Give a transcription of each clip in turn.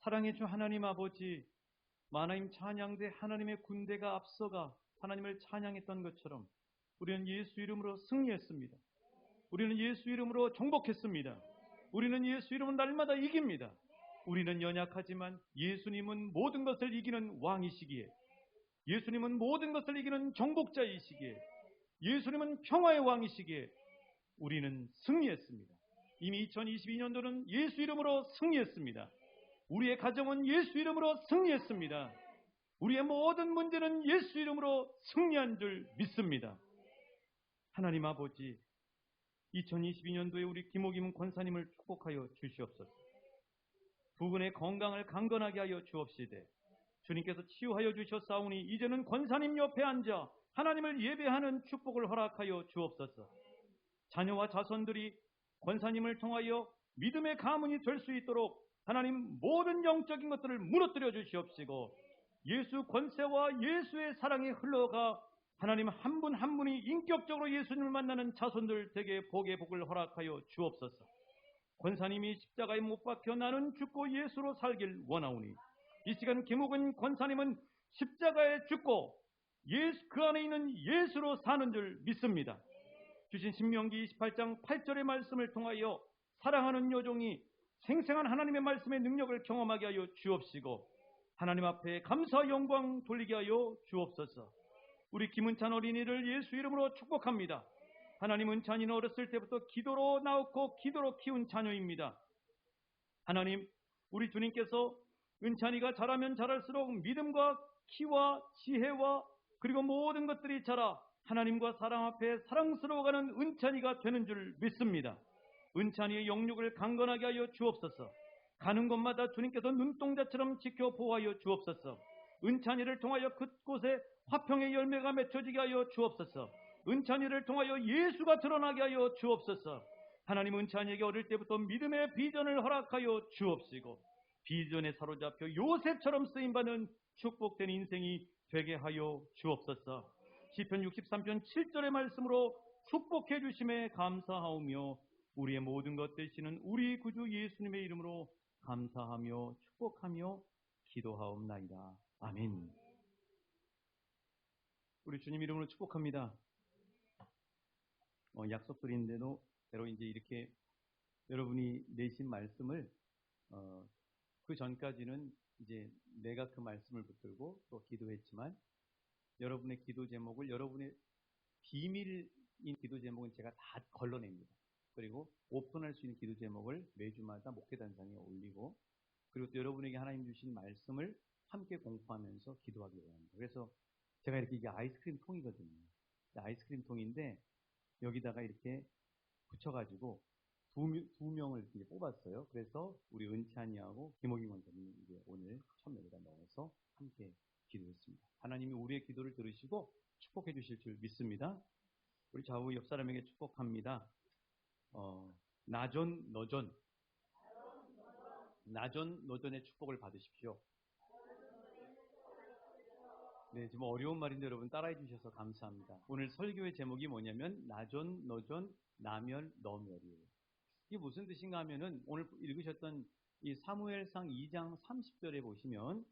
사랑의 주 하나님 아버지, 마나임 찬양대 하나님의 군대가 앞서가 하나님을 찬양했던 것처럼 우리는 예수 이름으로 승리했습니다. 우리는 예수 이름으로 정복했습니다. 우리는 예수 이름으로 날마다 이깁니다. 우리는 연약하지만 예수님은 모든 것을 이기는 왕이시기에, 예수님은 모든 것을 이기는 정복자이시기에, 예수님은 평화의 왕이시기에 우리는 승리했습니다. 이미 2022년도는 예수 이름으로 승리했습니다. 우리의 가정은 예수 이름으로 승리했습니다. 우리의 모든 문제는 예수 이름으로 승리한 줄 믿습니다. 하나님 아버지, 2022년도에 우리 김옥임 권사님을 축복하여 주시옵소서. 두 분의 건강을 강건하게 하여 주옵시되 주님께서 치유하여 주셨사오니 이제는 권사님 옆에 앉아 하나님을 예배하는 축복을 허락하여 주옵소서. 자녀와 자손들이 권사님을 통하여 믿음의 가문이 될 수 있도록 하나님 모든 영적인 것들을 무너뜨려 주시옵시고 예수 권세와 예수의 사랑이 흘러가 하나님 한 분 한 분이 인격적으로 예수님을 만나는 자손들 되게 복의 복을 허락하여 주옵소서. 권사님이 십자가에 못 박혀 나는 죽고 예수로 살길 원하오니 이 시간 김옥은 권사님은 십자가에 죽고 그 안에 있는 예수로 사는 줄 믿습니다. 주신 신명기 28장 8절의 말씀을 통하여 사랑하는 여종이 생생한 하나님의 말씀의 능력을 경험하게 하여 주옵시고 하나님 앞에 감사 영광 돌리게 하여 주옵소서. 우리 김은찬 어린이를 예수 이름으로 축복합니다. 하나님, 은찬이는 어렸을 때부터 기도로 낳았고 기도로 키운 자녀입니다. 하나님, 우리 주님께서 은찬이가 자라면 자랄수록 믿음과 키와 지혜와 그리고 모든 것들이 자라 하나님과 사람 앞에 사랑스러워가는 은찬이가 되는 줄 믿습니다. 은찬이의 영육을 강건하게 하여 주옵소서. 가는 곳마다 주님께서 눈동자처럼 지켜 보호하여 주옵소서. 은찬이를 통하여 그곳에 화평의 열매가 맺혀지게 하여 주옵소서. 은찬이를 통하여 예수가 드러나게 하여 주옵소서. 하나님, 은찬이에게 어릴 때부터 믿음의 비전을 허락하여 주옵시고 비전에 사로잡혀 요셉처럼 쓰임받는 축복된 인생이 되게 하여 주옵소서. 시편 63편 7절의 말씀으로 축복해 주심에 감사하오며 우리의 모든 것 되시는 우리 구주 예수님의 이름으로 감사하며 축복하며 기도하옵나이다. 아멘. 우리 주님 이름으로 축복합니다. 약속드린대로 이제 이렇게 여러분이 내신 말씀을 그 전까지는 이제 내가 그 말씀을 붙들고 또 기도했지만 여러분의 기도 제목을, 여러분의 비밀인 기도 제목은 제가 다 걸러냅니다. 그리고 오픈할 수 있는 기도 제목을 매주마다 목회단상에 올리고 그리고 또 여러분에게 하나님 주신 말씀을 함께 공부하면서 기도하기 원합니다. 그래서 제가 이게 아이스크림 통이거든요. 아이스크림 통인데 여기다가 이렇게 붙여가지고 두 명을 이렇게 뽑았어요. 그래서 우리 은찬이하고 김옥임 원장님이 이제 오늘 처음 여기다 넣어서 함께 기도했습니다. 하나님이 우리의 기도를 들으시고 축복해 주실 줄 믿습니다. 우리 좌우 옆 사람에게 축복합니다. 나존 너존의 축복을 받으십시오. 네, 지금 어려운 말인데 여러분 따라해 주셔서 감사합니다. 오늘 설교의 제목이 뭐냐면 나존, 너존, 나멸, 너멸이에요. 이게 무슨 뜻인가 하면은 오늘 읽으셨던 이 사무엘상 2장 30절에 보시면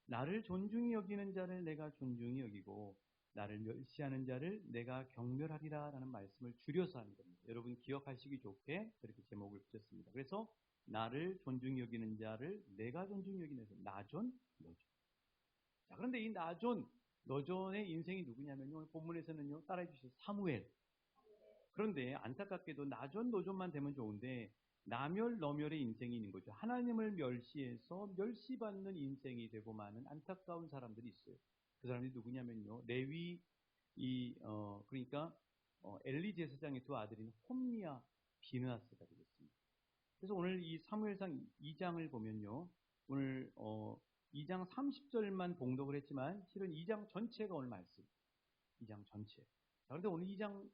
나를 존중히 여기는 자를 내가 존중히 여기고 나를 멸시하는 자를 내가 경멸하리라 라는 말씀을 줄여서 하는 겁니다. 여러분 기억하시기 좋게 그렇게 제목을 붙였습니다. 그래서 나를 존중히 여기는 자를 내가 존중히 여기는 자, 나존, 너존. 자, 그런데 이 나존, 너존의 인생이 누구냐면요. 오늘 본문에서는요. 따라해 주세요. 사무엘. 그런데 안타깝게도 나존, 너존만 되면 좋은데 나멸, 너멸의 인생이 있는 거죠. 하나님을 멸시해서 멸시받는 인생이 되고 마는 안타까운 사람들이 있어요. 그 사람들이 누구냐면요. 레위, 그러니까 엘리 제사장의 두 아들인 홈리와 비느하스가 되겠습니다. 그래서 오늘 이 사무엘상 2장을 보면요. 오늘 2장 30절만 봉독을 했지만 실은 2장 전체가 오늘 말씀. 2장 전체. 자, 그런데 오늘 2장을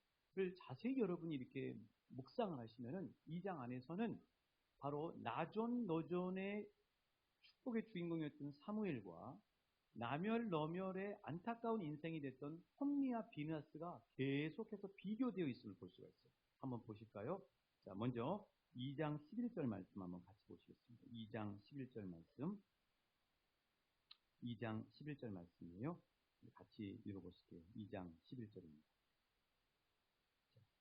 자세히 여러분이 이렇게 묵상을 하시면은 2장 안에서는 바로 나존, 너존의 축복의 주인공이었던 사무엘과 나멸, 너멸의 안타까운 인생이 됐던 홈리와 비느하스가 계속해서 비교되어 있음을 볼 수가 있어요. 한번 보실까요? 자, 먼저 2장 11절 말씀 한번 같이 보시겠습니다. 2장 11절 말씀. 2장 11절 말씀이에요. 같이 읽어보실게요. 2장 11절입니다.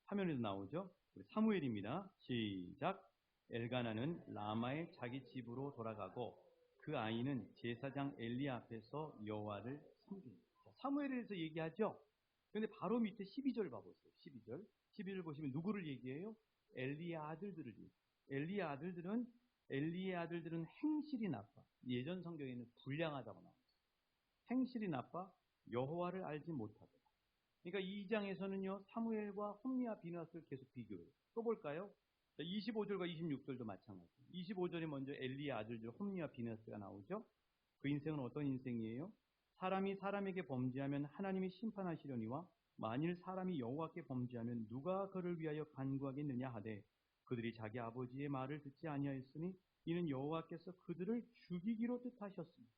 화면에도 나오죠? 우리 사무엘입니다. 시작. 엘가나는 라마의 자기 집으로 돌아가고 그 아이는 제사장 엘리 앞에서 여호와를 섬깁니다. 사무엘에 대해서 얘기하죠? 그런데 바로 밑에 12절 봐보세요. 12절. 12절 보시면 누구를 얘기해요? 엘리의 아들들을 얘기해요. 엘리의 아들들은 행실이 나빠. 예전 성경에는 불량하다고 나와요. 행실이 나빠 여호와를 알지 못하더라. 그러니까 이 2장에서는요, 사무엘과 홈리와 비느하스를 계속 비교해요. 또 볼까요? 25절과 26절도 마찬가지예요. 25절에 먼저 엘리의 아들들 홈리와 비느하스가 나오죠. 그 인생은 어떤 인생이에요? 사람이 사람에게 범죄하면 하나님이 심판하시려니와 만일 사람이 여호와께 범죄하면 누가 그를 위하여 간구하겠느냐 하되 그들이 자기 아버지의 말을 듣지 아니하였으니 이는 여호와께서 그들을 죽이기로 뜻하셨습니다.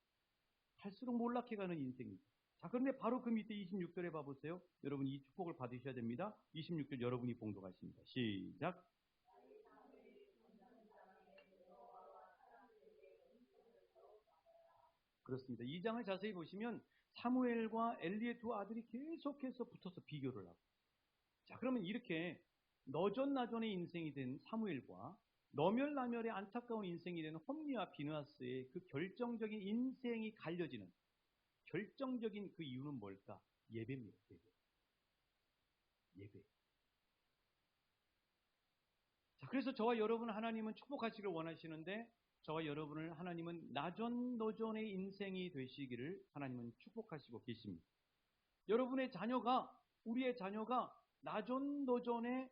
갈수록 몰락해가는 인생이죠. 자, 그런데 바로 그 밑에 26절에 봐보세요. 여러분 이 축복을 받으셔야 됩니다. 26절 여러분이 봉독하십니다. 시작. 그렇습니다. 2장을 자세히 보시면 사무엘과 엘리의 두 아들이 계속해서 붙어서 비교를 하고. 자, 그러면 이렇게 너전나전의 인생이 된 사무엘과 너멸나멸의 안타까운 인생이 되는 홈리와 비느하스의 그 결정적인 인생이 갈려지는 결정적인 그 이유는 뭘까? 예배입니다. 예배. 자, 그래서 저와 여러분 하나님은 축복하시길 원하시는데 저와 여러분을 하나님은 나전너전의 인생이 되시기를 하나님은 축복하시고 계십니다. 여러분의 자녀가, 우리의 자녀가 나전너전의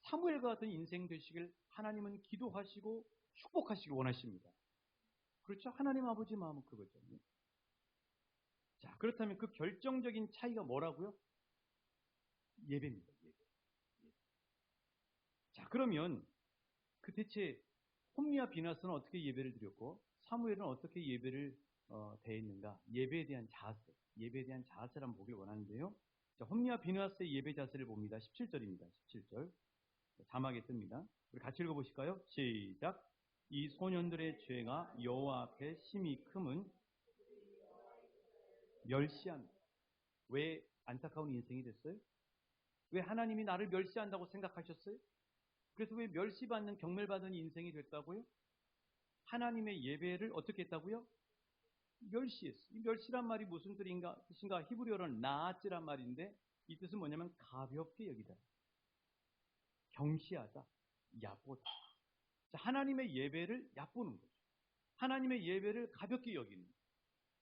사무엘과 같은 인생 되시길 하나님은 기도하시고 축복하시길 원하십니다. 그렇죠? 하나님 아버지 마음은 그거죠. 자, 그렇다면 그 결정적인 차이가 뭐라고요? 예배입니다. 예배. 자, 그러면 그 대체 홈리와 비느하스는 어떻게 예배를 드렸고 사무엘은 어떻게 예배를 대했는가? 예배에 대한 자세를 한번 보길 원하는데요. 자, 홈리와 비느하스의 예배 자세를 봅니다. 17절입니다. 17절. 자막에 뜹니다. 우리 같이 읽어보실까요? 시작. 이 소년들의 죄가 여호와 앞에 심히 크면 멸시한. 왜 안타까운 인생이 됐어요? 왜 하나님이 나를 멸시한다고 생각하셨어요? 그래서 왜 멸시받는 경멸받은 인생이 됐다고요? 하나님의 예배를 어떻게 했다고요? 멸시했어요. 이 멸시란 말이 무슨 뜻인가? 히브리어로는 나아찌란 말인데 이 뜻은 뭐냐면 가볍게 여기다. 경시하다. 얕보다. 자, 하나님의 예배를 얕보는 거죠. 하나님의 예배를 가볍게 여기는 거죠.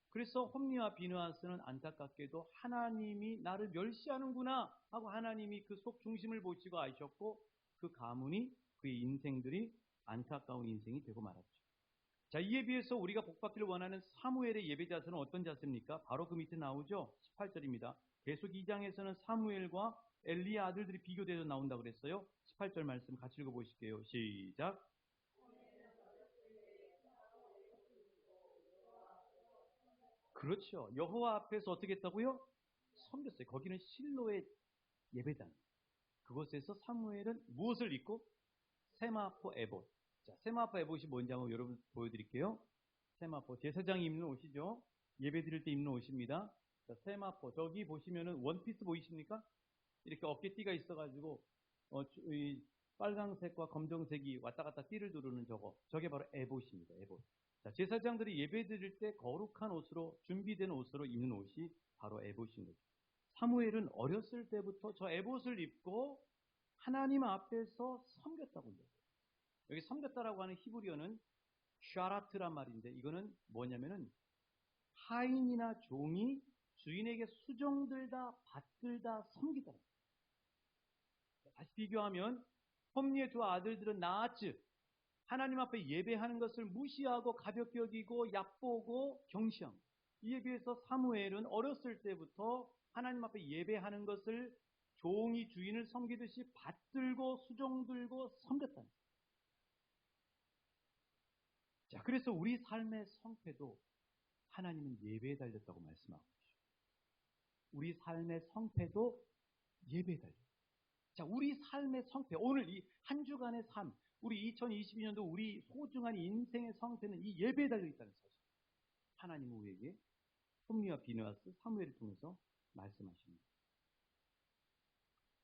그래서 홈리와 비느하스는 안타깝게도 하나님이 나를 멸시하는구나 하고 하나님이 그 속 중심을 보시고 아셨고 그 가문이 그의 인생들이 안타까운 인생이 되고 말았죠. 자, 이에 비해서 우리가 복받기를 원하는 사무엘의 예배 자세는 어떤 자세입니까? 바로 그 밑에 나오죠. 18절입니다. 계속 2장에서는 사무엘과 엘리의 아들들이 비교되어 나온다고 그랬어요. 18절 말씀 같이 읽어보실게요. 시작. 그렇죠. 여호와 앞에서 어떻게 했다고요? 섬겼어요. 거기는 실로의 예배당. 그곳에서 사무엘은 무엇을 입고? 세마포 에봇. 자, 세마포 에봇이 뭔지 한번 여러분 보여드릴게요. 세마포 제사장이 입는 옷이죠. 예배 드릴 때 입는 옷입니다. 자, 세마포 저기 보시면은 원피스 보이십니까? 이렇게 어깨띠가 있어가지고 이 빨강색과 검정색이 왔다 갔다 띠를 두르는 저게 바로 에봇입니다. 에봇. 자, 제사장들이 예배 드릴 때 거룩한 옷으로 준비된 옷으로 입는 옷이 바로 에봇인 거죠. 사무엘은 어렸을 때부터 저 에봇을 입고 하나님 앞에서 섬겼다고 해요. 여기 섬겼다라고 하는 히브리어는 샤라트란 말인데 이거는 뭐냐면은 하인이나 종이 주인에게 수종들다 받들다 섬기다. 다시 비교하면 홈리의 두 아들들은 나아츠 하나님 앞에 예배하는 것을 무시하고 가볍게 여기고 얕보고 경시함. 이에 비해서 사무엘은 어렸을 때부터 하나님 앞에 예배하는 것을 종이 주인을 섬기듯이 받들고 수종들고 섬겼다. 자, 그래서 우리 삶의 성패도 하나님은 예배에 달렸다고 말씀하고 계십니다. 우리 삶의 성패도 예배에 달렸다. 자, 우리 삶의 성패, 오늘 이 한 주간의 삶, 우리 2022년도 우리 소중한 인생의 성패는 이 예배에 달려 있다는 사실. 하나님은 우리에게 홈리와 비느하스, 사무엘을 통해서 말씀하십니다.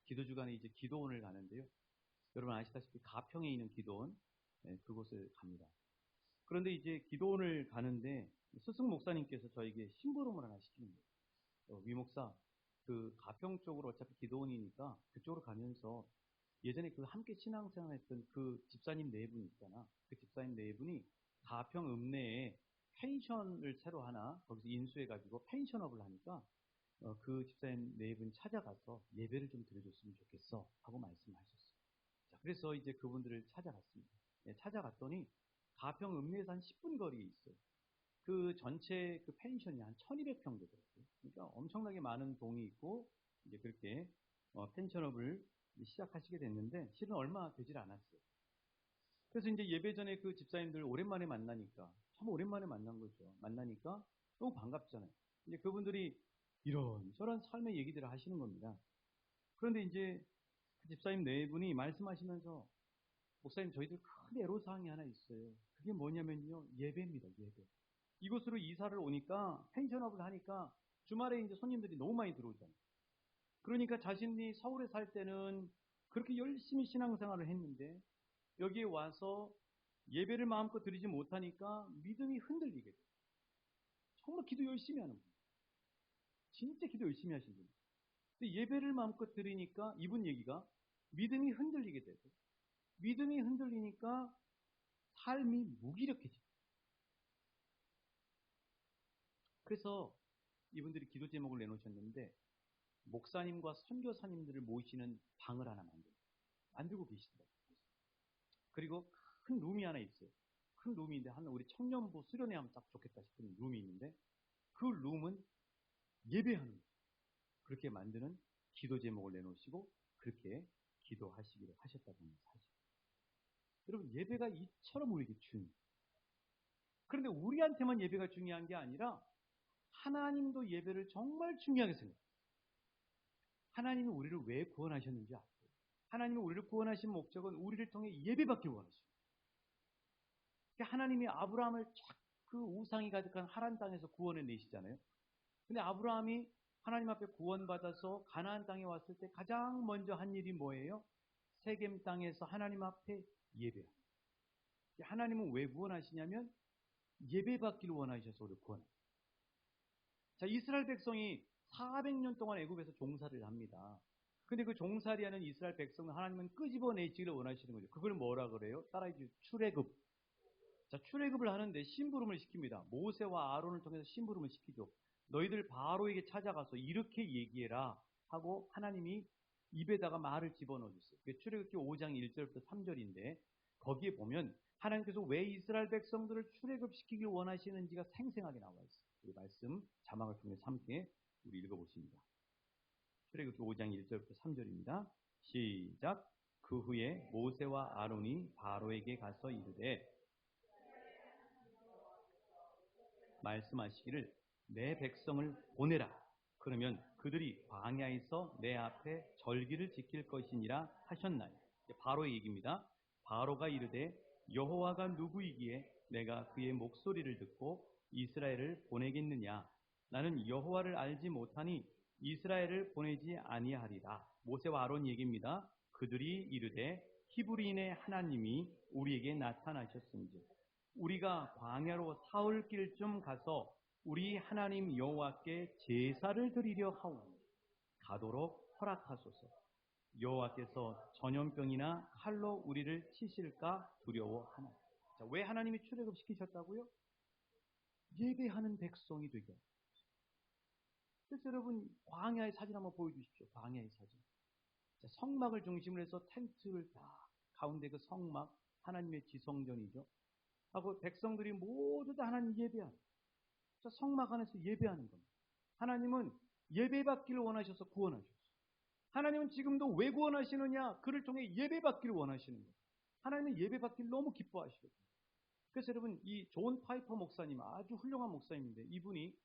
기도 주간에 이제 기도원을 가는데요. 여러분 아시다시피 가평에 있는 기도원, 그곳을 갑니다. 그런데 이제 기도원을 가는데 스승 목사님께서 저에게 심부름을 하나 시키는 거예요. 위 목사, 그 가평 쪽으로 어차피 기도원이니까 그쪽으로 가면서 예전에 그 함께 신앙생활했던 그 집사님 네 분 있잖아. 그 집사님 네 분이 가평 읍내에 펜션을 새로 하나 거기서 인수해가지고 펜션업을 하니까 그 집사님 네 분 찾아가서 예배를 좀 드려줬으면 좋겠어 하고 말씀하셨어요. 자, 그래서 이제 그분들을 찾아갔습니다. 찾아갔더니 가평 읍내에서 한 10분 거리에 있어요. 그 전체 그 펜션이 한 1200평 되더라고요. 그러니까 엄청나게 많은 동이 있고 이제 그렇게 펜션업을 시작하시게 됐는데 실은 얼마 되질 않았어요. 그래서 이제 예배 전에 그 집사님들 오랜만에 만나니까 참 오랜만에 만난 거죠. 만나니까 너무 반갑잖아요. 이제 그분들이 이런 저런 삶의 얘기들을 하시는 겁니다. 그런데 이제 그 집사님 네 분이 말씀하시면서 목사님 저희들 큰 애로사항이 하나 있어요. 그게 뭐냐면요. 예배입니다. 예배. 이곳으로 이사를 오니까 펜션업을 하니까 주말에 이제 손님들이 너무 많이 들어오잖아요. 그러니까 자신이 서울에 살 때는 그렇게 열심히 신앙생활을 했는데 여기에 와서 예배를 마음껏 드리지 못하니까 믿음이 흔들리게 돼요. 정말 기도 열심히 하는 분. 진짜 기도 열심히 하신 분. 근데 예배를 마음껏 드리니까 이분 얘기가 믿음이 흔들리게 되고 믿음이 흔들리니까 삶이 무기력해져요. 그래서 이분들이 기도 제목을 내놓으셨는데 목사님과 선교사님들을 모시는 방을 하나 만들고 계시더라고요. 그리고 큰 룸이 하나 있어요. 큰 룸인데 한 우리 청년부 수련회 하면 딱 좋겠다 싶은 룸이 있는데 그 룸은 예배하는 거예요. 그렇게 만드는 기도 제목을 내놓으시고 그렇게 기도하시기를 하셨다는 사실. 여러분 예배가 이처럼 우리에게 중요해요. 그런데 우리한테만 예배가 중요한 게 아니라 하나님도 예배를 정말 중요하게 생각해요. 하나님이 우리를 왜 구원하셨는지 아세요? 하나님이 우리를 구원하신 목적은 우리를 통해 예배받기 원하십니다. 하나님이 아브라함을 쫙 그 우상이 가득한 하란 땅에서 구원해 내시잖아요. 근데 아브라함이 하나님 앞에 구원받아서 가나안 땅에 왔을 때 가장 먼저 한 일이 뭐예요? 세겜 땅에서 하나님 앞에 예배합니다. 하나님은 왜 구원하시냐면 예배받기를 원하셔서 우리를 구원합니다. 자, 이스라엘 백성이 400년 동안 애굽에서 종살이를 합니다. 근데 그 종살이하는 이스라엘 백성은 하나님은 끄집어내지를 원하시는 거죠. 그걸 뭐라 그래요? 따라해 주세요. 출애굽. 자, 출애굽을 하는데 심부름을 시킵니다. 모세와 아론을 통해서 심부름을 시키죠. 너희들 바로에게 찾아가서 이렇게 얘기해라 하고 하나님이 입에다가 말을 집어넣어 줬어요. 그게 출애굽기 5장 1절부터 3절인데 거기에 보면 하나님께서 왜 이스라엘 백성들을 출애굽시키길 원하시는지가 생생하게 나와 있어요. 이 말씀 자막을 통해서 함께 우리 읽어보십니다. 출애굽기 5장 1절부터 3절입니다. 시작. 그 후에 모세와 아론이 바로에게 가서 이르되 말씀하시기를 내 백성을 보내라. 그러면 그들이 광야에서 내 앞에 절기를 지킬 것이니라 하셨나요? 바로의 얘기입니다. 바로가 이르되 여호와가 누구이기에 내가 그의 목소리를 듣고 이스라엘을 보내겠느냐? 나는 여호와를 알지 못하니 이스라엘을 보내지 아니하리라. 모세와 아론 얘기입니다. 그들이 이르되 히브리인의 하나님이 우리에게 나타나셨은지 우리가 광야로 사흘 길쯤 가서 우리 하나님 여호와께 제사를 드리려 하오니 가도록 허락하소서. 여호와께서 전염병이나 칼로 우리를 치실까 두려워하나. 자, 왜 하나님이 출애굽시키셨다고요? 예배하는 백성이 되게. 그래서 여러분 광야의 사진 한번 보여주십시오. 광야의 사진. 자, 성막을 중심으로 해서 텐트를 다 가운데 그 성막 하나님의 지성전이죠. 하고 백성들이 모두 다 하나님 예배하는. 자, 성막 안에서 예배하는 겁니다. 하나님은 예배받기를 원하셔서 구원하셨어요. 하나님은 지금도 왜 구원하시느냐? 그를 통해 예배받기를 원하시는 거예요. 하나님은 예배받기를 너무 기뻐하시거든요. 그래서 여러분 이 존 파이퍼 목사님 아주 훌륭한 목사님인데 이분이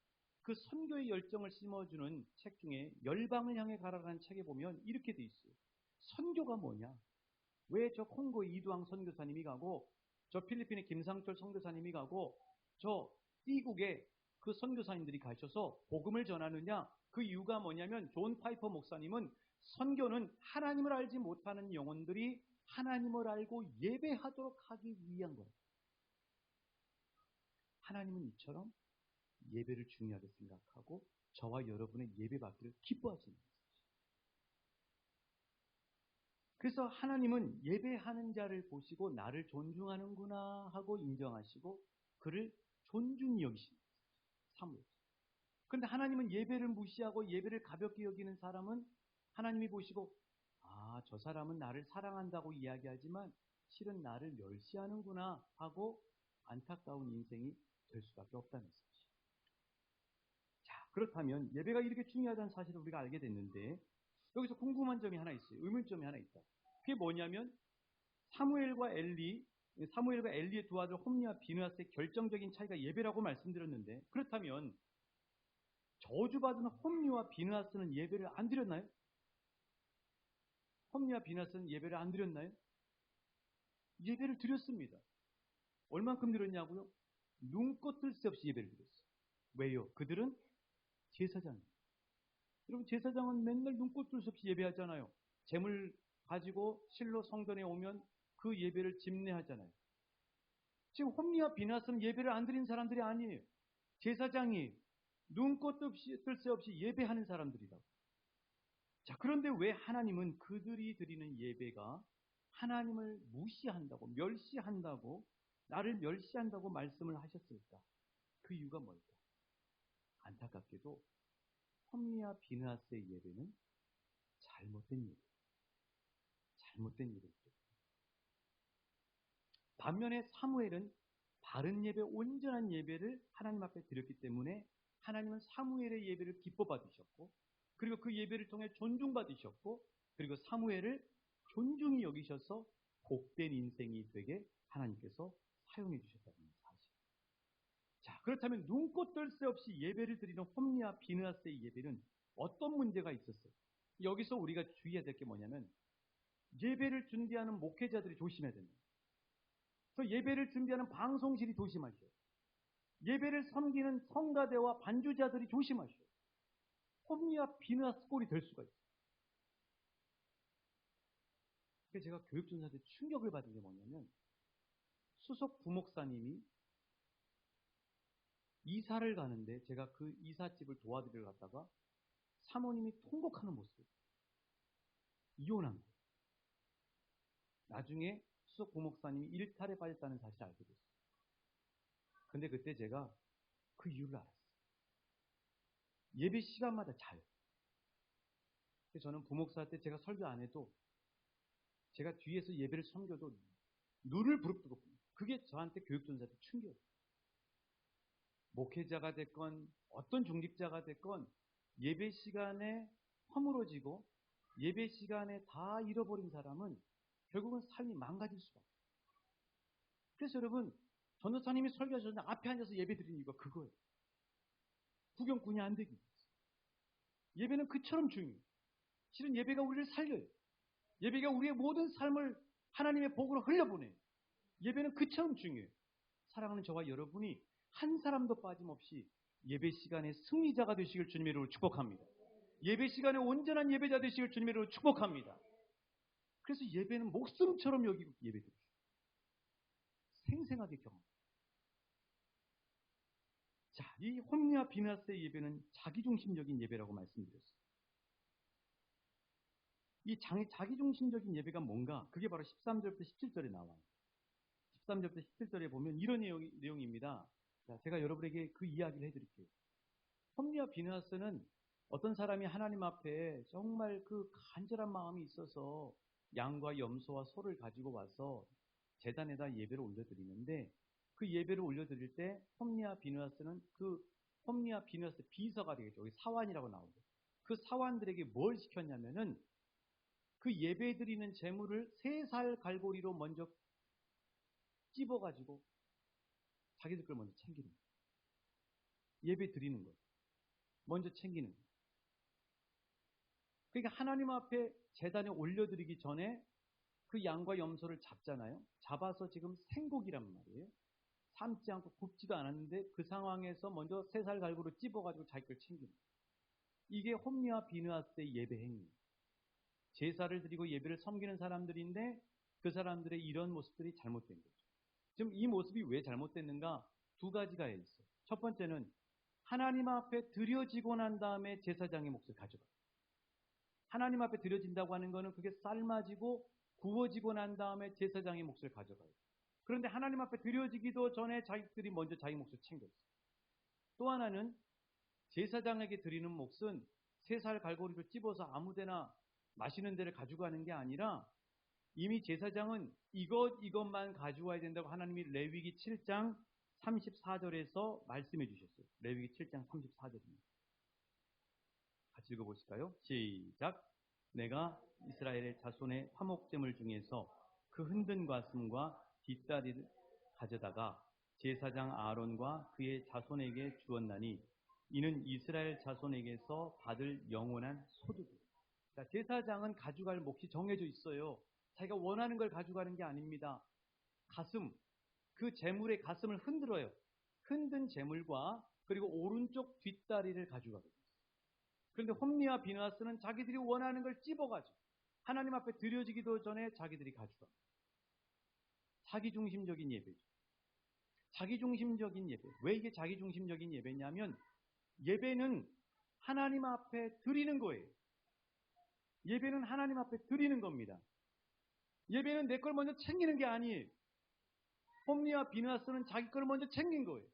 그 선교의 열정을 심어주는 책 중에 열방을 향해 가라라는 책에 보면 이렇게 돼 있어요. 선교가 뭐냐? 왜 저 콩고의 이두왕 선교사님이 가고 저 필리핀의 김상철 선교사님이 가고 저 C국의 그 선교사님들이 가셔서 복음을 전하느냐? 그 이유가 뭐냐면 존 파이퍼 목사님은 선교는 하나님을 알지 못하는 영혼들이 하나님을 알고 예배하도록 하기 위한 거예요. 하나님은 이처럼 예배를 중요하게 생각하고 저와 여러분의 예배 받기를 기뻐하시는 거예요. 그래서 하나님은 예배하는 자를 보시고 나를 존중하는구나 하고 인정하시고 그를 존중히 여기십니다. 사무엘. 그런데 하나님은 예배를 무시하고 예배를 가볍게 여기는 사람은 하나님이 보시고 저 사람은 나를 사랑한다고 이야기하지만 실은 나를 멸시하는구나 하고 안타까운 인생이 될 수밖에 없다는 것이죠. 자, 그렇다면 예배가 이렇게 중요하다는 사실을 우리가 알게 됐는데 여기서 궁금한 점이 하나 있어요. 의문점이 하나 있다. 그게 뭐냐면 사무엘과 엘리의 두 아들 홈리와 비느하스의 결정적인 차이가 예배라고 말씀드렸는데 그렇다면 저주받은 홈리와 비느하스는 예배를 안 드렸나요? 홈리와 비느하스는 예배를 안 드렸나요? 예배를 드렸습니다. 얼만큼 드렸냐고요? 눈꽃 뜰 새 없이 예배를 드렸어요. 왜요? 그들은 제사장입니다. 여러분 제사장은 맨날 눈꽃 뜰 새 없이 예배하잖아요. 재물 가지고 실로 성전에 오면 그 예배를 집례하잖아요. 지금 홈리와 비느하스는 예배를 안 드린 사람들이 아니에요. 제사장이 눈꽃 뜰 새 없이 예배하는 사람들이라고. 자, 그런데 왜 하나님은 그들이 드리는 예배가 하나님을 무시한다고, 멸시한다고, 나를 멸시한다고 말씀을 하셨을까? 그 이유가 뭘까? 안타깝게도 홈리와 비느하스의 예배는 잘못된 예배. 잘못된 예배죠. 반면에 사무엘은 바른 예배, 온전한 예배를 하나님 앞에 드렸기 때문에 하나님은 사무엘의 예배를 기뻐 받으셨고 그리고 그 예배를 통해 존중받으셨고 그리고 사무엘을 존중히 여기셔서 복된 인생이 되게 하나님께서 사용해 주셨다는 사실. 자, 그렇다면 눈꽃 뜰 새 없이 예배를 드리는 홈리와 비느하스의 예배는 어떤 문제가 있었어요? 여기서 우리가 주의해야 될 게 뭐냐면 예배를 준비하는 목회자들이 조심해야 됩니다. 또 예배를 준비하는 방송실이 조심하셔요. 예배를 섬기는 성가대와 반주자들이 조심하셔요. 홈리와 비느하스 꼴이 될 수가 있어요. 그래서 제가 교육전사한테 충격을 받은 게 뭐냐면 수석 부목사님이 이사를 가는데 제가 그 이삿집을 도와드리러 갔다가 사모님이 통곡하는 모습, 이혼한 거예요. 나중에 수석 부목사님이 일탈에 빠졌다는 사실을 알게 됐어요. 근데 그때 제가 그 이유를 알았어요. 예배 시간마다 자요. 그래서 저는 부목사 때 제가 설교 안 해도 제가 뒤에서 예배를 섬겨도 눈을 부릅뜨고 봅니다. 그게 저한테 교육전사한테 충격이에요. 목회자가 됐건 어떤 중직자가 됐건 예배 시간에 허물어지고 예배 시간에 다 잃어버린 사람은 결국은 삶이 망가질 수밖에 없어요. 그래서 여러분 전도사님이 설교하셨는데 앞에 앉아서 예배 드리는 이유가 그거예요. 구경꾼이 안 되기 위해서. 예배는 그처럼 중요해요. 실은 예배가 우리를 살려요. 예배가 우리의 모든 삶을 하나님의 복으로 흘려보내요. 예배는 그처럼 중요해요. 사랑하는 저와 여러분이 한 사람도 빠짐없이 예배 시간의 승리자가 되시길 주님의 이름으로 축복합니다. 예배 시간에 온전한 예배자 되시길 주님의 이름으로 축복합니다. 그래서 예배는 목숨처럼 여기고 예배드리죠. 생생하게 경험합니다. 자, 이 홈리와 비느하스의 예배는 자기중심적인 예배라고 말씀드렸어요. 이 자기중심적인 예배가 뭔가? 그게 바로 13절부터 17절에 나와요. 13절부터 17절에 보면 이런 내용입니다. 자, 제가 여러분에게 그 이야기를 해드릴게요. 홈리와 비느하스는 어떤 사람이 하나님 앞에 정말 그 간절한 마음이 있어서 양과 염소와 소를 가지고 와서 제단에다 예배를 올려드리는데 그 예배를 올려드릴 때 홈리와 비느하스는 그 홈리와 비느하스 비서가 되겠죠. 여기 사환이라고 나오죠. 그 사환들에게 뭘 시켰냐면은 그 예배 드리는 제물을 3살 갈고리로 먼저 찝어가지고 자기들 걸 먼저 챙기는 거예요. 예배 드리는 거예요. 먼저 챙기는 거예요. 그러니까 하나님 앞에 제단에 올려드리기 전에 그 양과 염소를 잡잖아요. 잡아서 지금 생고기란 말이에요. 삶지 않고 굽지도 않았는데 그 상황에서 먼저 3살 갈고로 찝어가지고 자기 걸 챙깁니다. 이게 홈리와 비느하스의 예배 행위예요. 제사를 드리고 예배를 섬기는 사람들인데 그 사람들의 이런 모습들이 잘못된 거죠. 지금 이 모습이 왜 잘못됐는가? 2가지가 있어요. 첫 번째는 하나님 앞에 드려지고 난 다음에 제사장의 몫을 가져가요. 하나님 앞에 드려진다고 하는 것은 그게 삶아지고 구워지고 난 다음에 제사장의 몫을 가져가요. 그런데 하나님 앞에 드려지기도 전에 자기들이 먼저 자기 몫을 챙겼어요. 또 하나는 제사장에게 드리는 몫은 3살 갈고리를 찝어서 아무데나 마시는 데를 가져가는 게 아니라 이미 제사장은 이것만 가져와야 된다고 하나님이 레위기 7장 34절에서 말씀해 주셨어요. 레위기 7장 34절입니다. 같이 읽어보실까요? 시작. 내가 이스라엘의 자손의 화목제물 중에서 그 흔든 가슴과 뒷다리를 가져다가 제사장 아론과 그의 자손에게 주었나니 이는 이스라엘 자손에게서 받을 영원한 소득이에요. 그러니까 제사장은 가져갈 몫이 정해져 있어요. 자기가 원하는 걸 가져가는 게 아닙니다. 가슴, 그 제물의 가슴을 흔들어요. 흔든 제물과 그리고 오른쪽 뒷다리를 가져가거든요. 그런데 홈리와 비느하스는 자기들이 원하는 걸 찝어가지고 하나님 앞에 드려지기도 전에 자기들이 가져갑니다. 자기중심적인 예배죠. 자기중심적인 예배. 왜 이게 자기중심적인 예배냐면 예배는 하나님 앞에 드리는 거예요. 예배는 하나님 앞에 드리는 겁니다. 예배는 내 걸 먼저 챙기는 게 아니에요. 홈리와 비느하스는 자기 걸 먼저 챙긴 거예요.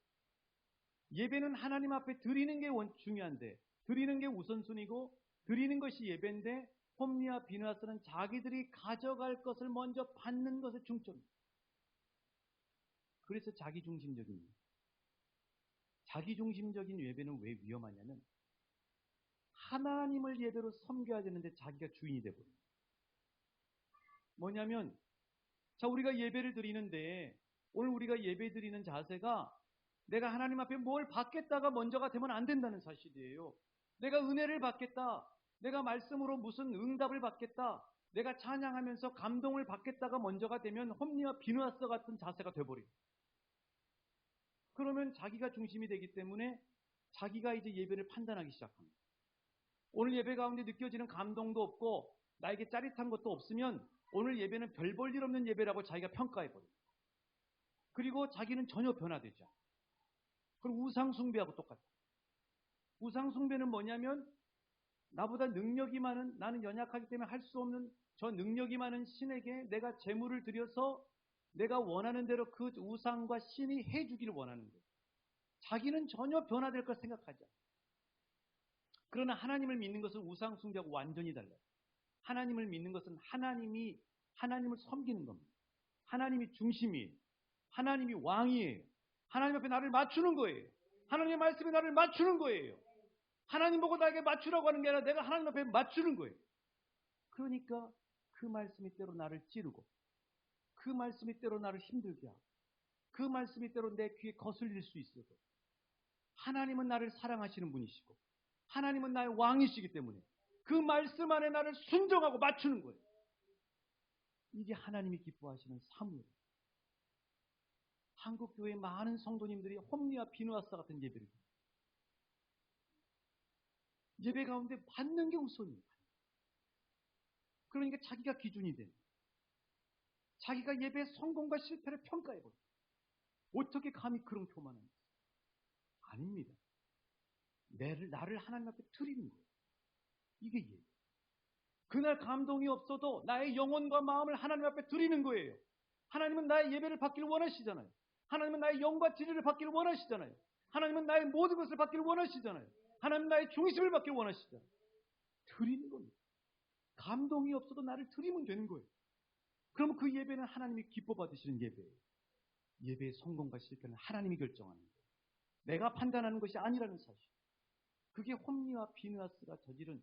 예배는 하나님 앞에 드리는 게 중요한데 드리는 게 우선순위고 드리는 것이 예배인데 홈리와 비느하스는 자기들이 가져갈 것을 먼저 받는 것에 중점입니다. 그래서 자기중심적인 예배. 자기중심적인 예배는 왜 위험하냐면 하나님을 예배로 섬겨야 되는데 자기가 주인이 되버려요. 뭐냐면 자 우리가 예배를 드리는데 오늘 우리가 예배 드리는 자세가 내가 하나님 앞에 뭘 받겠다가 먼저가 되면 안 된다는 사실이에요. 내가 은혜를 받겠다. 내가 말씀으로 무슨 응답을 받겠다. 내가 찬양하면서 감동을 받겠다가 먼저가 되면 홈리와 비느하스 같은 자세가 돼버려요. 그러면 자기가 중심이 되기 때문에 자기가 이제 예배를 판단하기 시작합니다. 오늘 예배 가운데 느껴지는 감동도 없고 나에게 짜릿한 것도 없으면 오늘 예배는 별 볼 일 없는 예배라고 자기가 평가해버려요. 그리고 자기는 전혀 변화되지 않아요. 그리고 우상숭배하고 똑같아요. 우상숭배는 뭐냐면 나보다 능력이 많은, 나는 연약하기 때문에 할 수 없는 저 능력이 많은 신에게 내가 제물을 드려서 내가 원하는 대로 그 우상과 신이 해주기를 원하는 거예요. 자기는 전혀 변화될 걸 생각하지 않아요. 그러나 하나님을 믿는 것은 우상숭배하고 완전히 달라요. 하나님을 믿는 것은 하나님을 섬기는 겁니다. 하나님이 중심이에요. 하나님이 왕이에요. 하나님 앞에 나를 맞추는 거예요. 하나님의 말씀에 나를 맞추는 거예요. 하나님 보고 나에게 맞추라고 하는 게 아니라 내가 하나님 앞에 맞추는 거예요. 그러니까 그 말씀이 때로 나를 찌르고 그 말씀이 때로 나를 힘들게 하고 그 말씀이 때로 내 귀에 거슬릴 수 있어도 하나님은 나를 사랑하시는 분이시고 하나님은 나의 왕이시기 때문에 그 말씀 안에 나를 순종하고 맞추는 거예요. 이게 하나님이 기뻐하시는 사무예요. 한국교회의 많은 성도님들이 홈리와 비느하스 같은 예배를 드립니다. 예배 가운데 받는 게 우선입니다. 그러니까 자기가 기준이 됩니다. 자기가 예배의 성공과 실패를 평가해버려요. 어떻게 감히 그런 교만한 것을. 아닙니다. 나를 하나님 앞에 드리는 거예요. 이게 예배. 그날 감동이 없어도 나의 영혼과 마음을 하나님 앞에 드리는 거예요. 하나님은 나의 예배를 받기를 원하시잖아요. 하나님은 나의 영과 진리를 받기를 원하시잖아요. 하나님은 나의 모든 것을 받기를 원하시잖아요. 하나님은 나의 중심을 받기를 원하시잖아요. 드리는 겁니다. 감동이 없어도 나를 드리면 되는 거예요. 그러면 그 예배는 하나님이 기뻐 받으시는 예배예요. 예배의 성공과 실패는 하나님이 결정하는 거예요. 내가 판단하는 것이 아니라는 사실. 그게 홈리와 비느하스가 저지른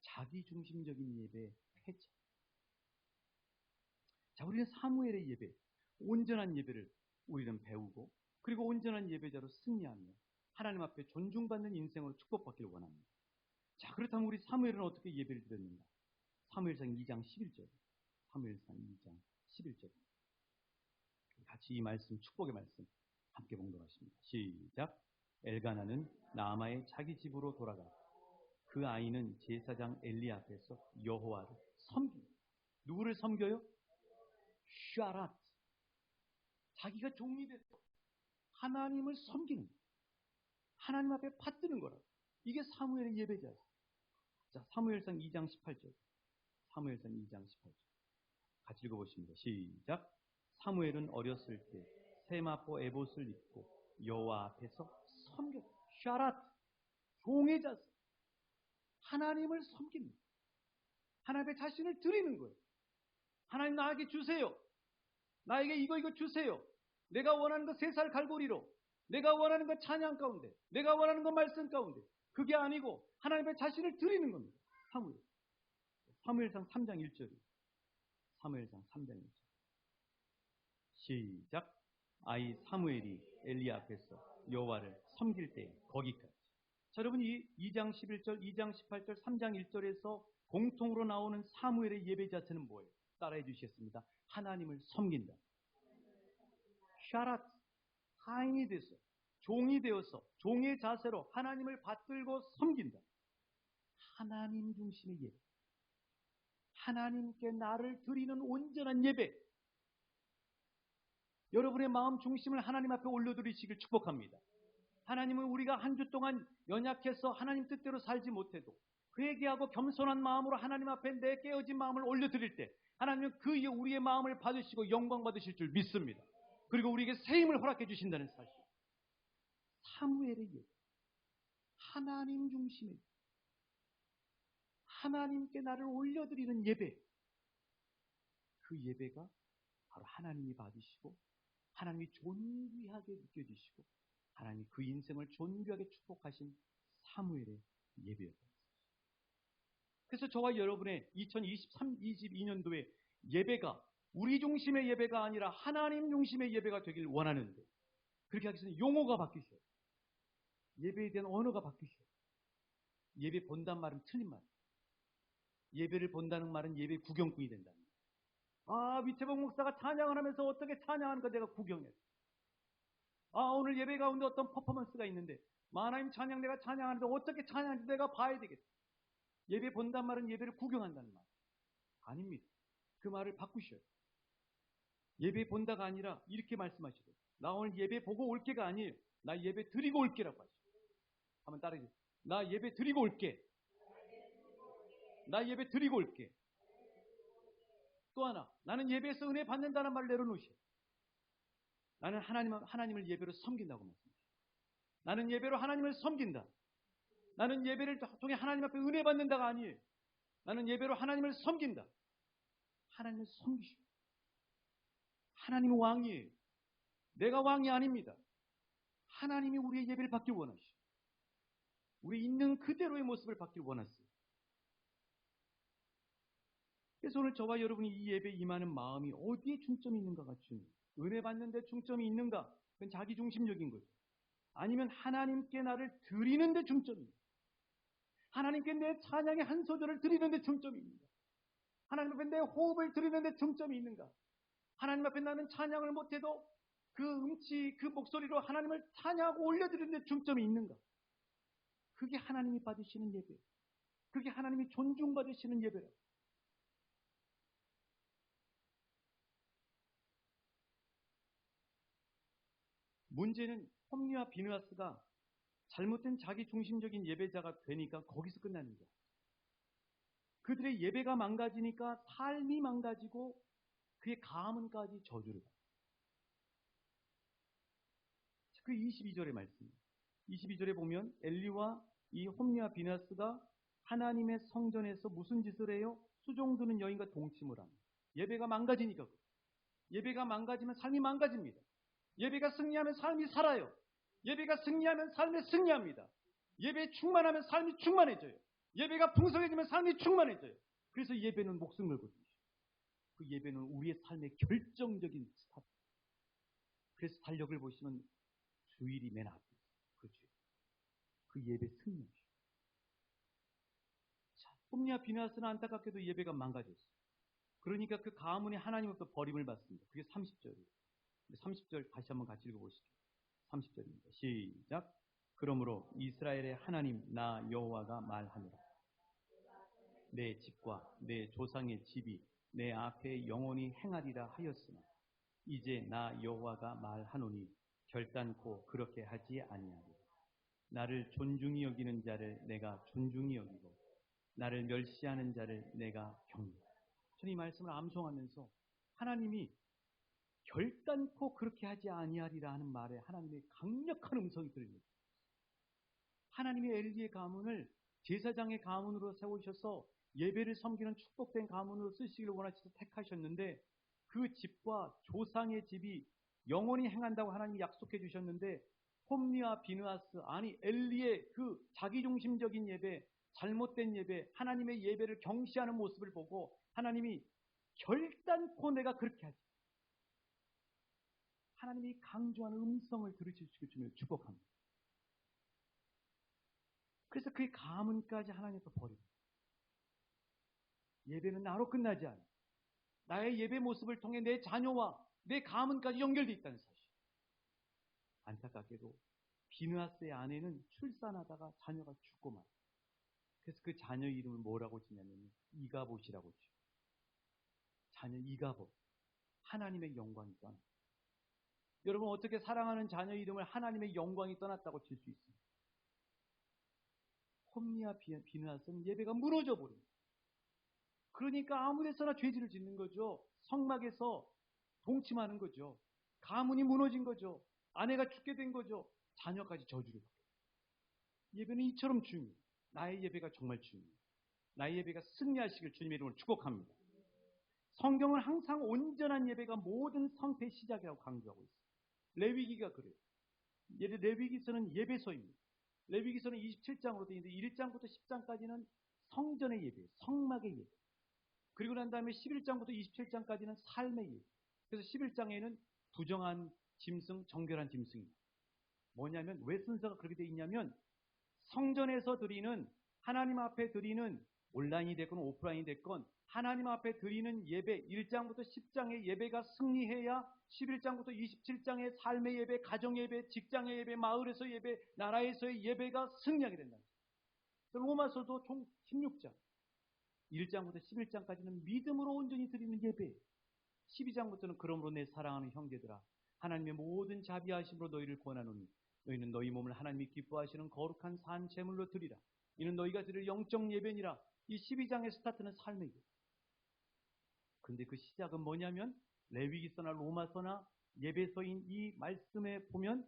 자기중심적인 예배의 폐자. 자, 우리는 사무엘의 예배, 온전한 예배를 우리는 배우고 그리고 온전한 예배자로 승리하며 하나님 앞에 존중받는 인생으로 축복받기를 원합니다. 자, 그렇다면 우리 사무엘은 어떻게 예배를 드렸는가? 사무엘상 2장 11절 사무엘상 2장 11절. 같이 이 말씀, 축복의 말씀 함께 봉독하십니다. 시작. 엘가나는 나아마의 자기 집으로 돌아가 그 아이는 제사장 엘리 앞에서 여호와를 섬깁니다. 누구를 섬겨요? 샤랏. 자기가 종이 됐어. 하나님을 섬기는 거예요. 하나님 앞에 받드는 거라고. 이게 사무엘의 예배자예요. 자, 사무엘상 2장 18절. 사무엘상 2장 18절. 같이 읽어보십니다. 시작. 사무엘은 어렸을 때 세마포 에봇을 입고 여호와 앞에서 섬겼다. 샤랏. 종의 자세. 하나님을 섬깁니다. 하나님의 자신을 드리는 거예요. 하나님 나에게 주세요. 나에게 이거 주세요. 내가 원하는 거 3살 갈고리로, 내가 원하는 거 찬양 가운데, 내가 원하는 거 말씀 가운데. 그게 아니고 하나님의 자신을 드리는 겁니다. 사무엘. 사무엘상 3장 1절이에요. 사무엘상 3장 1절. 시작. 아이 사무엘이 엘리 앞에서 여호와를 섬길 때 거기까지. 자, 여러분 이 2장 11절, 2장 18절, 3장 1절에서 공통으로 나오는 사무엘의 예배 자체는 뭐예요? 따라해 주시겠습니다. 하나님을 섬긴다. 샤랏. 하인이 돼서, 종이 되어서, 종의 자세로 하나님을 받들고 섬긴다. 하나님 중심의 예배. 하나님께 나를 드리는 온전한 예배. 여러분의 마음 중심을 하나님 앞에 올려드리시길 축복합니다. 하나님은 우리가 한 주 동안 연약해서 하나님 뜻대로 살지 못해도 회개하고 겸손한 마음으로 하나님 앞에 내 깨어진 마음을 올려드릴 때 하나님은 그 이에 우리의 마음을 받으시고 영광 받으실 줄 믿습니다. 그리고 우리에게 새 힘을 허락해 주신다는 사실. 사무엘의 예배. 하나님 중심의 예배. 하나님께 나를 올려드리는 예배. 그 예배가 바로 하나님이 받으시고 하나님이 존귀하게 느껴지시고 하나님이 그 인생을 존귀하게 축복하신 사무엘의 예배였다. 그래서 저와 여러분의 2022년도의 예배가 우리 중심의 예배가 아니라 하나님 중심의 예배가 되길 원하는데 그렇게 하기 위해서는 용어가 바뀌셔요. 예배에 대한 언어가 바뀌셔요. 예배 본다는 말은 틀린 말. 예배를 본다는 말은 예배 구경꾼이 된다는 말. 아, 위태봉 목사가 찬양을 하면서 어떻게 찬양하는가 내가 구경해. 아, 오늘 예배 가운데 어떤 퍼포먼스가 있는데 하나님 찬양 내가 찬양하는데 어떻게 찬양하는지 내가 봐야 되겠다. 예배 본다는 말은 예배를 구경한다는 말. 아닙니다. 그 말을 바꾸셔요. 예배 본다가 아니라 이렇게 말씀하시고 나 오늘 예배 보고 올게가 아니에요. 나 예배 드리고 올게라고 하시죠. 한번 따라해 주세요. 나 예배 드리고 올게. 나 예배 드리고 올게. 또 하나, 나는 예배에서 은혜 받는다는 말을 내려놓으셔요. 나는 하나님을 예배로 섬긴다고 말씀하셔요. 나는 예배로 하나님을 섬긴다. 나는 예배를 통해 하나님 앞에 은혜 받는다가 아니에요. 나는 예배로 하나님을 섬긴다. 하나님을 섬기시오. 하나님은 왕이에요. 내가 왕이 아닙니다. 하나님이 우리의 예배를 받길 원하시오. 우리 있는 그대로의 모습을 받길 원하세요. 그래서 오늘 저와 여러분이 이 예배에 임하는 마음이 어디에 중점이 있는가가 중요해요. 은혜 받는데 중점이 있는가? 그건 자기 중심적인 거죠. 아니면 하나님께 나를 드리는 데 중점이 있는가? 하나님께 내 찬양의 한 소절을 드리는 데 중점이 있는가? 하나님 앞에 내 호흡을 드리는 데 중점이 있는가? 하나님 앞에 나는 찬양을 못해도 그 음치, 그 목소리로 하나님을 찬양하고 올려드리는 데 중점이 있는가? 그게 하나님이 받으시는 예배. 그게 하나님이 존중받으시는 예배라. 문제는 홈리와 비느하스가 잘못된 자기 중심적인 예배자가 되니까 거기서 끝나는 거야. 그들의 예배가 망가지니까 삶이 망가지고 그의 가문까지 저주를 받아요. 그 22절의 말씀입니다. 22절에 보면 엘리와 이 홈리와 비느하스가 하나님의 성전에서 무슨 짓을 해요? 수종드는 여인과 동침을 합니다. 예배가 망가지니까. 예배가 망가지면 삶이 망가집니다. 예배가 승리하면 삶이 살아요. 예배가 승리하면 삶에 승리합니다. 예배에 충만하면 삶이 충만해져요. 예배가 풍성해지면 삶이 충만해져요. 그래서 예배는 목숨 걸고 있어요. 그 예배는 우리의 삶의 결정적인 스타트. 그래서 달력을 보시면 주일이 맨 앞에 있어요. 그렇죠. 그 예배 승리하시오. 자, 홈리와 비느하스는 안타깝게도 예배가 망가졌어요. 그러니까 그 가문이 하나님으로부터 버림을 받습니다. 그게 30절이에요. 30절 다시 한번 같이 읽어보시죠. 30절입니다. 시작. 그러므로 이스라엘의 하나님 나 여호와가 말하노라. 내 집과 내 조상의 집이 내 앞에 영원히 행하리라 하였으나 이제 나 여호와가 말하노니 결단코 그렇게 하지 아니하리라. 나를 존중히 여기는 자를 내가 존중히 여기고 나를 멸시하는 자를 내가 경외. 저는 이 말씀을 암송하면서 하나님이 결단코 그렇게 하지 아니하리라 하는 말에 하나님의 강력한 음성이 들립니다. 하나님이 엘리의 가문을 제사장의 가문으로 세우셔서 예배를 섬기는 축복된 가문으로 쓰시기를 원하셔서 택하셨는데 그 집과 조상의 집이 영원히 행한다고 하나님이 약속해 주셨는데 홈리와 비느하스, 아니 엘리의 그 자기중심적인 예배, 잘못된 예배, 하나님의 예배를 경시하는 모습을 보고 하나님이 결단코 내가 그렇게 하지. 하나님이 강조하는 음성을 들으실 수 있기를 축복합니다. 그래서 그의 가문까지 하나님께서 버리고 예배는 나로 끝나지 않아. 나의 예배 모습을 통해 내 자녀와 내 가문까지 연결되어 있다는 사실. 안타깝게도 비느하스의 아내는 출산하다가 자녀가 죽고 말아요. 그래서 그 자녀 이름을 뭐라고 지냐면 이가봇이라고 지요. 자녀 이가봇. 하나님의 영광이 떠나. 여러분 어떻게 사랑하는 자녀 이름을 하나님의 영광이 떠났다고 칠 수 있습니까? 홈리와 비느하스는 예배가 무너져 버립니다. 그러니까 아무 데서나 죄질을 짓는 거죠. 성막에서 동침하는 거죠. 가문이 무너진 거죠. 아내가 죽게 된 거죠. 자녀까지 저주를 받게 됩니다. 예배는 이처럼 중요해요. 나의 예배가 정말 중요해요. 나의 예배가 승리하시길 주님의 이름으로 축복합니다. 성경은 항상 온전한 예배가 모든 성패의 시작이라고 강조하고 있어요. 레위기가 그래요. 레위기서는 예배서입니다. 레위기서는 27장으로 되어 있는데 1장부터 10장까지는 성전의 예배, 성막의 예배. 그리고 난 다음에 11장부터 27장까지는 삶의 예배. 그래서 11장에는 부정한 짐승, 정결한 짐승입니다. 뭐냐면 왜 순서가 그렇게 되어 있냐면 성전에서 드리는 하나님 앞에 드리는 온라인이 됐건 오프라인이 됐건 하나님 앞에 드리는 예배 1장부터 10장의 예배가 승리해야 11장부터 27장의 삶의 예배, 가정 예배, 직장의 예배, 마을에서 예배, 나라에서의 예배가 승리하게 된다는 거예요. 로마서도 총 16장 1장부터 11장까지는 믿음으로 온전히 드리는 예배, 12장부터는 그러므로 내 사랑하는 형제들아 하나님의 모든 자비하심으로 너희를 권하노니 너희는 너희 몸을 하나님이 기뻐하시는 거룩한 산 제물로 드리라. 이는 너희가 드릴 영적 예배니라. 이 12장의 스타트는 삶의 예배. 근데 그 시작은 뭐냐면 레위기서나 로마서나 예배서인 이 말씀에 보면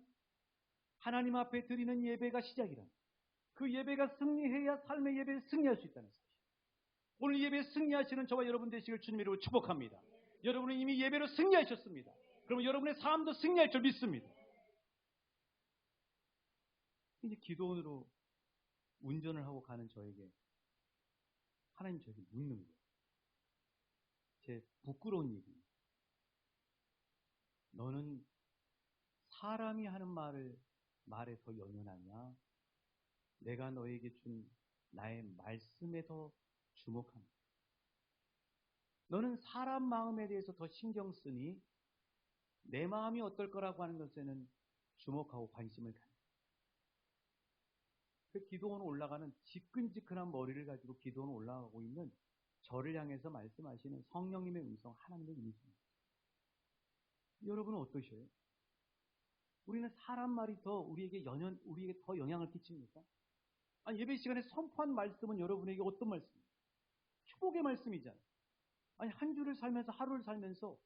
하나님 앞에 드리는 예배가 시작이라. 그 예배가 승리해야 삶의 예배를 승리할 수 있다는 사실. 오늘 예배에 승리하시는 저와 여러분 되시길 주님으로 축복합니다. 여러분은 이미 예배로 승리하셨습니다. 그러면 여러분의 삶도 승리할 줄 믿습니다. 이제 기도원으로 운전을 하고 가는 저에게 하나님 저에게 묻는 거예요. 제 부끄러운 얘기입니다. 너는 사람이 하는 말에 더 연연하냐? 내가 너에게 준 나의 말씀에 더 주목하냐? 너는 사람 마음에 대해서 더 신경 쓰니 내 마음이 어떨 거라고 하는 것에는 주목하고 관심을 갖는. 그 기도원 올라가는 지끈지끈한 머리를 가지고 기도원 올라가고 있는 저를 향해서 말씀하시는 성령님의 음성, 하나님의 음성입니다. 여러분은 어떠셔요? 우리는 사람 말이 더 우리에게 더 영향을 끼칩니까? 아니, 예배 시간에 선포한 말씀은 여러분에게 어떤 말씀입니까? 축복의 말씀이잖아요. 아니, 한 주를 살면서 하루를 살면서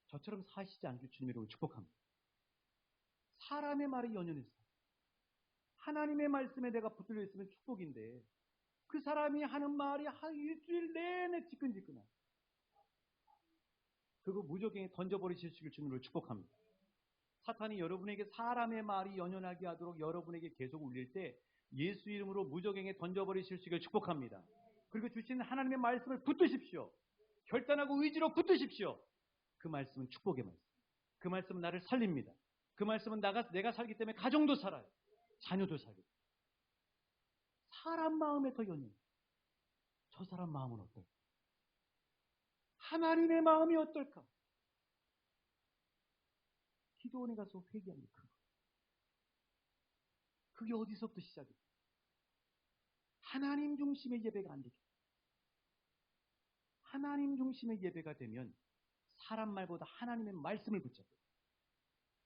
저처럼 사시지 않길 주님으로 축복합니다. 사람의 말에 연연해서 하나님의 말씀에 내가 붙들려 있으면 축복인데 그 사람이 하는 말이 한 일주일 내내 지끈지끈한 그거 무적행에 던져버리실 주님으로 축복합니다. 사탄이 여러분에게 사람의 말이 연연하게 하도록 여러분에게 계속 울릴 때 예수 이름으로 무적행에 던져버리실 수 있기를 축복합니다. 그리고 주시는 하나님의 말씀을 붙드십시오. 결단하고 의지로 붙드십시오. 그 말씀은 축복의 말씀. 그 말씀은 나를 살립니다. 그 말씀은 내가 살기 때문에 가정도 살아요. 자녀도 살고. 사람 마음에 더 연연. 저 사람 마음은 어떨까? 하나님의 마음이 어떨까? 기도원에 가서 회개하는 거. 그게 어디서부터 시작이에요? 하나님 중심의 예배가 안 되죠. 하나님 중심의 예배가 되면 사람 말보다 하나님의 말씀을 붙잡고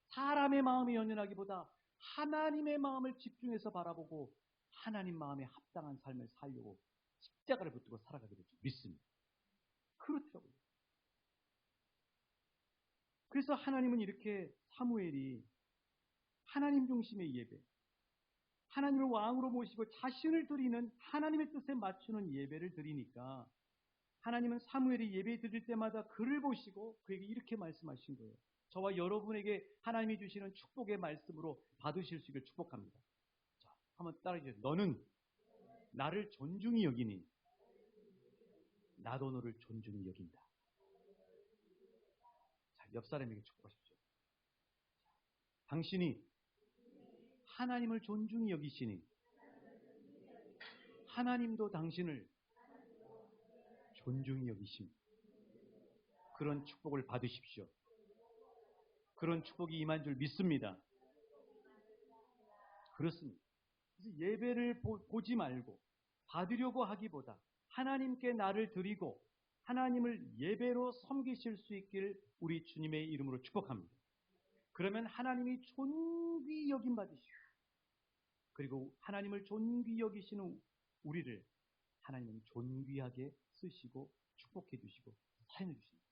사람의 마음이 연연하기보다 하나님의 마음을 집중해서 바라보고 하나님 마음에 합당한 삶을 살려고 십자가를 붙들고 살아가게 되죠. 믿습니다. 그렇더라고요. 그래서 하나님은 이렇게 사무엘이 하나님 중심의 예배, 하나님을 왕으로 모시고 자신을 드리는 하나님의 뜻에 맞추는 예배를 드리니까 하나님은 사무엘이 예배 드릴 때마다 그를 보시고 그에게 이렇게 말씀하신 거예요. 저와 여러분에게 하나님이 주시는 축복의 말씀으로 받으실 수 있기를 축복합니다. 자, 한번 따라해주세요. 너는 나를 존중히 여기니 나도 너를 존중히 여긴다. 자, 옆 사람에게 축복하십시오. 당신이 하나님을 존중히 여기시니 하나님도 당신을 존중히 여기심. 그런 축복을 받으십시오. 그런 축복이 임한 줄 믿습니다. 그렇습니다. 그래서 예배를 보지 말고 받으려고 하기보다 하나님께 나를 드리고 하나님을 예배로 섬기실 수 있길 우리 주님의 이름으로 축복합니다. 그러면 하나님이 존귀 여김 받으시고 그리고 하나님을 존귀 여기시는 우리를 하나님은 존귀하게 쓰시고 축복해 주시고 사용해 주십니다.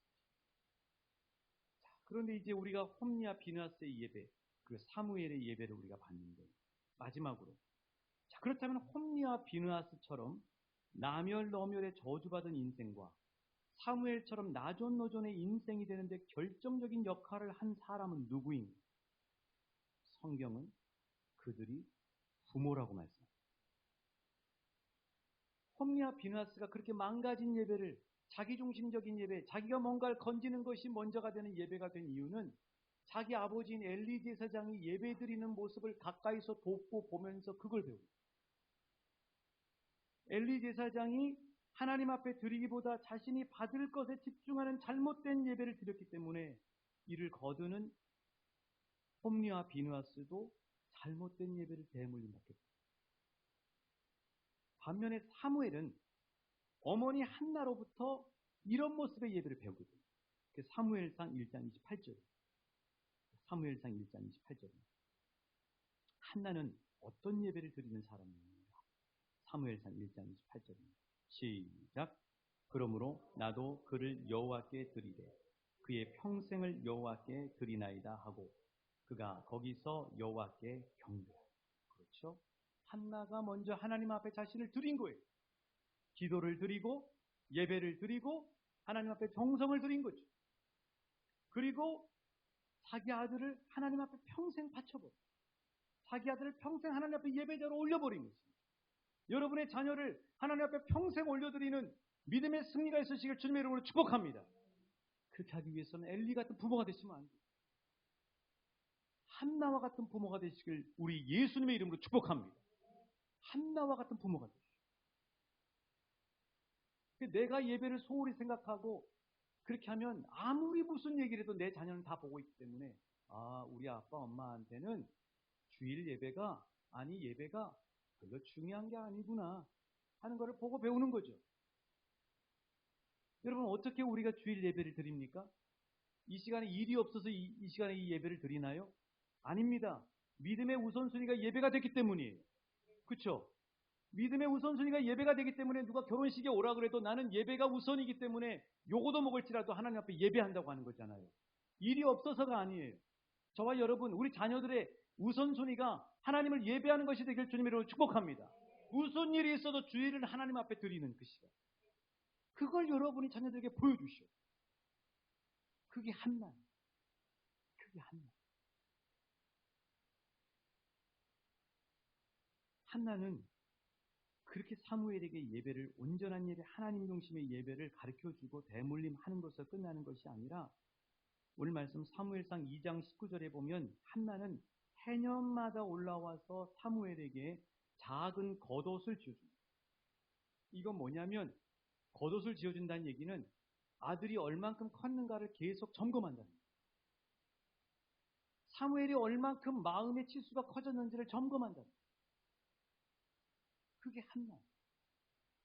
그런데 이제 우리가 홈리와 비느하스의 예배, 그 사무엘의 예배를 우리가 봤는데 마지막으로 자, 그렇다면 홈리와 비느하스처럼 나멸너멸에 저주받은 인생과 사무엘처럼 나존노존의 인생이 되는데 결정적인 역할을 한 사람은 누구인가? 성경은 그들이 부모라고 말씀합니다. 홈리와 비느하스가 그렇게 망가진 예배를 자기중심적인 예배, 자기가 뭔가를 건지는 것이 먼저가 되는 예배가 된 이유는 자기 아버지인 엘리 제사장이 예배 드리는 모습을 가까이서 돕고 보면서 그걸 배웁니다. 엘리 제사장이 하나님 앞에 드리기보다 자신이 받을 것에 집중하는 잘못된 예배를 드렸기 때문에 이를 거두는 홈리와 비느하스도 잘못된 예배를 대물림 받겠다. 반면에 사무엘은 어머니 한나로부터 이런 모습의 예배를 배우게 됩니다. 사무엘상 1장 28절. 사무엘상 1장 28절입니다. 한나는 어떤 예배를 드리는 사람입니까? 사무엘상 1장 28절입니다. 시작. 그러므로 나도 그를 여호와께 드리되 그의 평생을 여호와께 드리나이다 하고 그가 거기서 여호와께 경배하라. 그렇죠? 한나가 먼저 하나님 앞에 자신을 드린 거예요. 기도를 드리고 예배를 드리고 하나님 앞에 정성을 드린 거죠. 그리고 자기 아들을 하나님 앞에 평생 바쳐버려. 자기 아들을 평생 하나님 앞에 예배자로 올려버린 것입니다. 여러분의 자녀를 하나님 앞에 평생 올려드리는 믿음의 승리가 있으시길 주님의 이름으로 축복합니다. 그렇게 하기 위해서는 엘리 같은 부모가 되시면 안 돼요. 한나와 같은 부모가 되시길 우리 예수님의 이름으로 축복합니다. 한나와 같은 부모가 되시길. 내가 예배를 소홀히 생각하고 그렇게 하면 아무리 무슨 얘기를 해도 내 자녀는 다 보고 있기 때문에 아, 우리 아빠 엄마한테는 주일 예배가 별로 중요한 게 아니구나 하는 것을 보고 배우는 거죠. 여러분 어떻게 우리가 주일 예배를 드립니까? 이 시간에 일이 없어서 이 시간에 이 예배를 드리나요? 아닙니다. 믿음의 우선순위가 예배가 됐기 때문이에요. 그렇죠? 믿음의 우선순위가 예배가 되기 때문에 누가 결혼식에 오라 그래도 나는 예배가 우선이기 때문에 요거도 먹을지라도 하나님 앞에 예배한다고 하는 거잖아요. 일이 없어서가 아니에요. 저와 여러분, 우리 자녀들의 우선순위가 하나님을 예배하는 것이 되길 주님의 이름으로 축복합니다. 무슨 일이 있어도 주일을 하나님 앞에 드리는 그 시간. 그걸 여러분이 자녀들에게 보여주시오. 그게 한나. 그게 한나. 한나는 그렇게 사무엘에게 예배를 온전한 예배, 하나님 중심의 예배를 가르쳐주고 대물림하는 것으로 끝나는 것이 아니라 오늘 말씀 사무엘상 2장 19절에 보면 한나는 해년마다 올라와서 사무엘에게 작은 겉옷을 지어줍니다. 이건 뭐냐면 겉옷을 지어준다는 얘기는 아들이 얼만큼 컸는가를 계속 점검한다는 거예요. 사무엘이 얼만큼 마음의 치수가 커졌는지를 점검한다는 거예요. 그게 한나.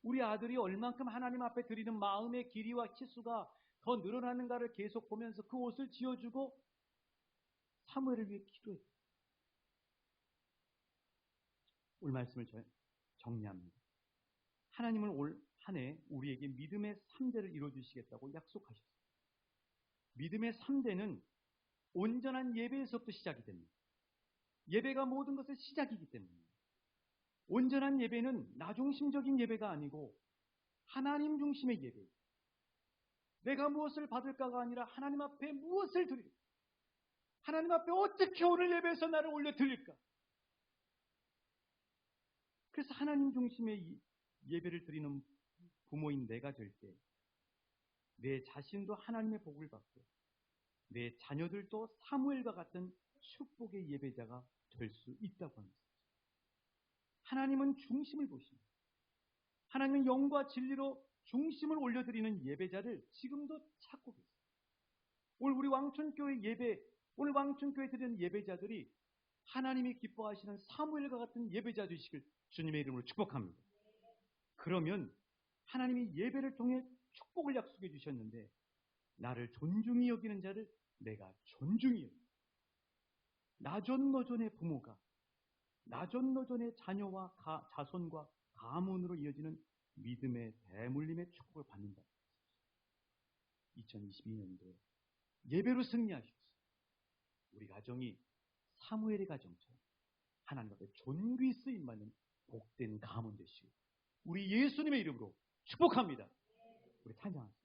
우리 아들이 얼만큼 하나님 앞에 드리는 마음의 길이와 치수가 더 늘어나는가를 계속 보면서 그 옷을 지어주고 사무엘을 위해 기도했다. 오늘 말씀을 정리합니다. 하나님은 올 한 해 우리에게 믿음의 3대를 이루어주시겠다고 약속하셨습니다. 믿음의 3대는 온전한 예배에서부터 시작이 됩니다. 예배가 모든 것의 시작이기 때문입니다. 온전한 예배는 나 중심적인 예배가 아니고 하나님 중심의 예배. 내가 무엇을 받을까가 아니라 하나님 앞에 무엇을 드릴까? 하나님 앞에 어떻게 오늘 예배에서 나를 올려 드릴까? 그래서 하나님 중심의 예배를 드리는 부모인 내가 될 때 내 자신도 하나님의 복을 받고 내 자녀들도 사무엘과 같은 축복의 예배자가 될 수 있다고 합니다. 하나님은 중심을 보십니다. 하나님은 영과 진리로 중심을 올려드리는 예배자를 지금도 찾고 계세요. 오늘 우리 왕천교회 예배, 오늘 왕천교회 드리는 예배자들이 하나님이 기뻐하시는 사무엘과 같은 예배자 되시길 주님의 이름으로 축복합니다. 그러면 하나님이 예배를 통해 축복을 약속해 주셨는데 나를 존중히 여기는 자를 내가 존중히 여깁니다. 나존노존의 부모가 나존노존의 자녀와 자손과 가문으로 이어지는 믿음의 대물림의 축복을 받는다. 2022년도에 예배로 승리하셔서 우리 가정이 사무엘의 가정처럼 하나님 앞에 존귀 쓰임받는 복된 가문 되시고 우리 예수님의 이름으로 축복합니다. 우리 찬양하세요.